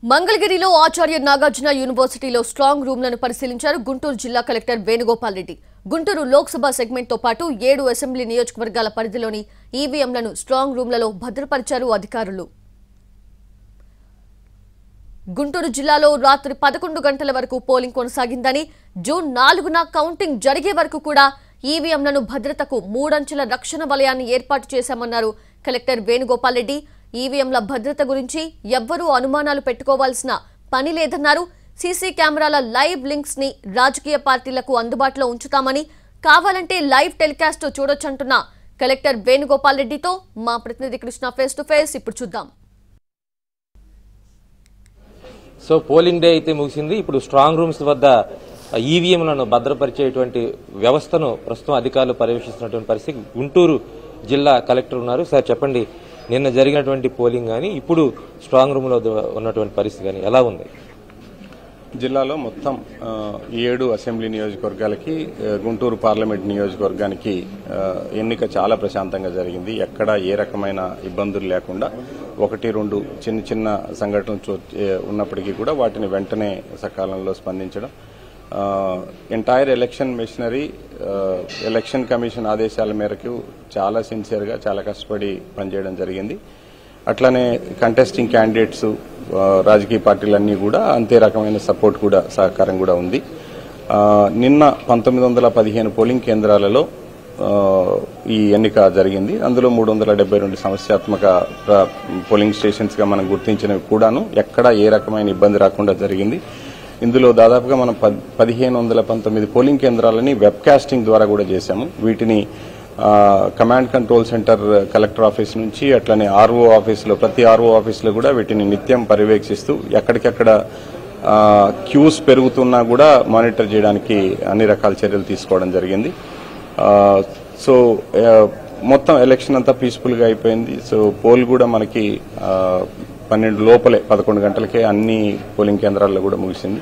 మంగళగిరిలో ఆచార్య నాగార్జున యూనివర్సిటీలో స్ట్రాంగ్ రూమ్లను పరిశీలించారు గుంటూరు జిల్లా కలెక్టర్ వేణుగోపాల్ రెడ్డి. గుంటూరు లోక్సభ సెగ్మెంట్ తో పాటు 7 అసెంబ్లీ నియోజకవర్గాల పరిధిలోని ఈవీఎంలను స్ట్రాంగ్ రూమ్లలో భద్రపరిచారు అధికారులు. గుంటూరు జిల్లాలో రాత్రి 11 గంటల వరకు పోలింగ్ కొనసాగిందని, జూన్ 4న కౌంటింగ్ జరిగే వరకు కూడా ఈవీఎంలను భద్రతకు 3 అంచెల రక్షణ వలయాన్ని ఏర్పాటు చేశామన్నారు కలెక్టర్ వేణుగోపాల్ రెడ్డి. ఈవీఎంల భద్రత గురించి ఎవ్వరూ అనుమానాలు పెట్టుకోవాల్సిన పని లేదన్నారు. సీసీ కెమెరాల లైవ్ లింక్స్ ని రాజకీయ పార్టీలకు అందుబాటులో ఉంచుతామని, కావాలంటే లైవ్ టెలికాస్ట్ చూడొచ్చంటున్న కలెక్టర్ వేణుగోపాల్ రెడ్డితో మా ప్రతినిధి కృష్ణ ఫేస్ టు ఫేస్ ఇప్పుడు చూద్దాం. సో పోలింగ్ డే అయితే ముగిసింది. ఇప్పుడు స్ట్రాంగ్ రూమ్స్ వద్ద ఈవీఎంలను భద్రపరిచేటువంటి వ్యవస్థను ప్రస్తుతం అధికారులు పర్యవేక్షిస్తున్నటువంటి పరిస్థితి. గుంటూరు జిల్లా కలెక్టర్ ఉన్నారు. సార్ చెప్పండి, నిన్న జరిగినటువంటి పోలింగ్ కానీ ఇప్పుడు స్ట్రాంగ్ రూమ్ లో ఉన్నటువంటి పరిస్థితి కానీ ఎలా ఉంది? జిల్లాలో మొత్తం 7 అసెంబ్లీ నియోజకవర్గాలకి, గుంటూరు పార్లమెంట్ నియోజకవర్గానికి ఎన్నిక చాలా ప్రశాంతంగా జరిగింది. ఎక్కడ ఏ రకమైన ఇబ్బందులు లేకుండా 1-2 చిన్న చిన్న సంఘటనలు ఉన్నప్పటికీ కూడా వాటిని వెంటనే సకాలంలో స్పందించడం, entire election machinery election commission ఆదేశాల మేరకు చాలా సిన్సియర్గా చాలా కష్టపడి పనిచేయడం జరిగింది. అట్లానే కంటెస్టింగ్ క్యాండిడేట్స్, రాజకీయ పార్టీలన్నీ కూడా అంతే రకమైన సపోర్ట్ కూడా, సహకారం కూడా ఉంది. నిన్న 1915 పోలింగ్ కేంద్రాలలో ఈ ఎన్నిక జరిగింది. అందులో 372 సమస్యాత్మక పోలింగ్ స్టేషన్స్ గా మనం గుర్తించినవి కూడాను ఎక్కడ ఏ రకమైన ఇబ్బంది రాకుండా జరిగింది. ఇందులో దాదాపుగా మనం 1519 పోలింగ్ కేంద్రాలని వెబ్ కాస్టింగ్ ద్వారా కూడా చేశాము. వీటిని command control centre collector office నుంచి అట్లనే ఆర్ఓ ఆఫీసులో, ప్రతి ఆర్ఓ ఆఫీసులో కూడా వీటిని నిత్యం పర్యవేక్షిస్తూ ఎక్కడికెక్కడ క్యూస్ పెరుగుతున్నా కూడా మానిటర్ చేయడానికి అన్ని రకాల చర్యలు తీసుకోవడం జరిగింది. సో మొత్తం ఎలక్షన్ అంతా పీస్ఫుల్ గా అయిపోయింది. సో పోల్ కూడా మనకి 12 లోపలే 11 గంటలకే అన్ని పోలింగ్ కేంద్రాల్లో కూడా ముగిసింది.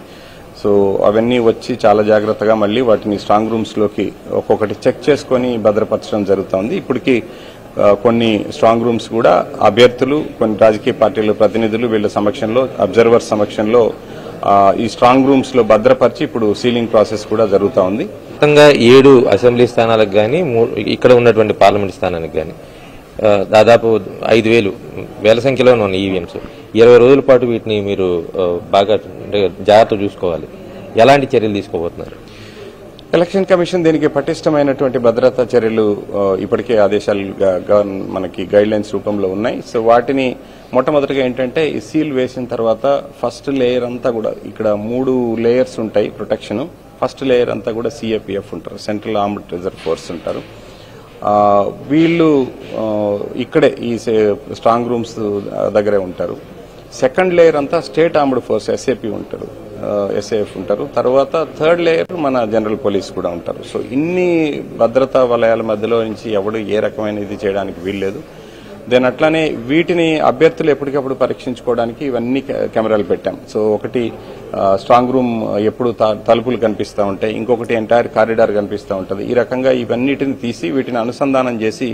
సో అవన్నీ వచ్చి చాలా జాగ్రత్తగా మళ్ళీ వాటిని స్ట్రాంగ్ రూమ్స్ లోకి ఒక్కొక్కటి చెక్ చేసుకుని భద్రపరచడం జరుగుతోంది. ఇప్పటికీ కొన్ని స్ట్రాంగ్ రూమ్స్ కూడా అభ్యర్థులు, కొన్ని రాజకీయ పార్టీల ప్రతినిధులు వీళ్ల సమక్షంలో, అబ్జర్వర్స్ సమక్షంలో ఈ స్ట్రాంగ్ రూమ్స్ లో భద్రపరిచి ఇప్పుడు సీలింగ్ ప్రాసెస్ కూడా జరుగుతూ ఉంది. మొత్తంగా 7 అసెంబ్లీ స్థానాలకు గానీ, ఇక్కడ ఉన్నటువంటి పార్లమెంట్ స్థానానికి గానీ దాదాపు 5,000 వేల సంఖ్యలో ఉన్న ఈవీఎంస్ 20 రోజుల పాటు వీటిని మీరు బాగా జాగ్రత్త చూసుకోవాలి. ఎలాంటి చర్యలు తీసుకోబోతున్నారు? ఎలక్షన్ కమిషన్ దీనికి పటిష్టమైనటువంటి భద్రతా చర్యలు ఇప్పటికే ఆదేశాలుగా మనకి గైడ్ లైన్స్ రూపంలో ఉన్నాయి. సో వాటిని మొట్టమొదటిగా ఏంటంటే ఈ సీల్ వేసిన తర్వాత ఫస్ట్ లేయర్ అంతా కూడా, ఇక్కడ 3 లేయర్స్ ఉంటాయి ప్రొటెక్షన్. ఫస్ట్ లేయర్ అంతా కూడా సిఏపిఎఫ్ ఉంటారు, సెంట్రల్ ఆర్మ్డ్ రిజర్వ్ ఫోర్స్ ఉంటారు. వీళ్ళు ఇక్కడే ఈ స్ట్రాంగ్ రూమ్స్ దగ్గరే ఉంటారు. సెకండ్ లేయర్ అంతా స్టేట్ ఆర్మ్డ్ ఫోర్స్ ఎస్ఏపి ఉంటారు, ఎస్ఏఎఫ్ ఉంటారు. తర్వాత థర్డ్ లేయర్ మన జనరల్ పోలీస్ కూడా ఉంటారు. సో ఇన్ని భద్రతా వలయాల మధ్యలో నుంచి ఎవడు ఏ రకమైన ఇది చేయడానికి వీల్లేదు. దెన్ అట్లానే వీటిని అభ్యర్థులు ఎప్పటికప్పుడు పరీక్షించుకోవడానికి ఇవన్నీ కెమెరాలు పెట్టాం. సో ఒకటి స్ట్రాంగ్ రూమ్ ఎప్పుడు తలుపులు కనిపిస్తూ ఉంటాయి, ఇంకొకటి ఎంటైర్ కారిడార్ కనిపిస్తూ ఉంటుంది. ఈ రకంగా ఇవన్నిటిని తీసి వీటిని అనుసంధానం చేసి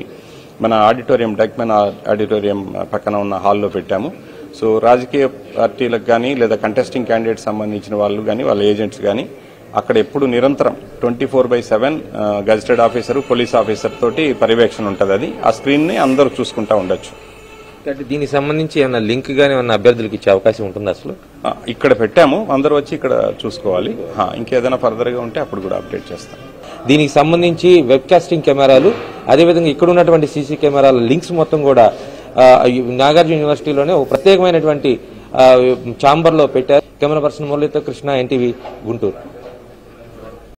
మన ఆడిటోరియం, డెక్మెన్ ఆడిటోరియం పక్కన ఉన్న హాల్లో పెట్టాము. సో రాజకీయ పార్టీలకు కానీ లేదా కంటెస్టింగ్ క్యాండిడేట్స్ సంబంధించిన వాళ్ళు కానీ, వాళ్ళ ఏజెంట్స్ కానీ అక్కడ ఎప్పుడు నిరంతరం 24/7 గజిటెడ్ ఆఫీసర్, పోలీస్ ఆఫీసర్ తోటి పర్యవేక్షణ ఉంటుంది. అది ఆ స్క్రీన్ ని అందరూ చూసుకుంటా ఉండొచ్చు. దీనికి సంబంధించి ఏమన్నా లింక్ గానీ ఏమన్నా అభ్యర్థులకు ఇచ్చే అవకాశం ఉంటుంది? అసలు ఇక్కడ పెట్టాము, అందరూ వచ్చి ఇక్కడ చూసుకోవాలి. ఇంకేదైనా ఫర్దర్ గా ఉంటే అప్పుడు కూడా అప్డేట్ చేస్తాం. దీనికి సంబంధించి వెబ్ కాస్టింగ్ కెమెరాలు, అదేవిధంగా ఇక్కడ ఉన్నటువంటి సీసీ కెమెరాల లింక్స్ మొత్తం కూడా నాగార్జున యూనివర్సిటీలోనే ఒక ప్రత్యేకమైనటువంటి ఛాంబర్ లో పెట్టారు. కెమెరా పర్సన్ మురళీతో కృష్ణ, ఎన్టీవీ, గుంటూరు.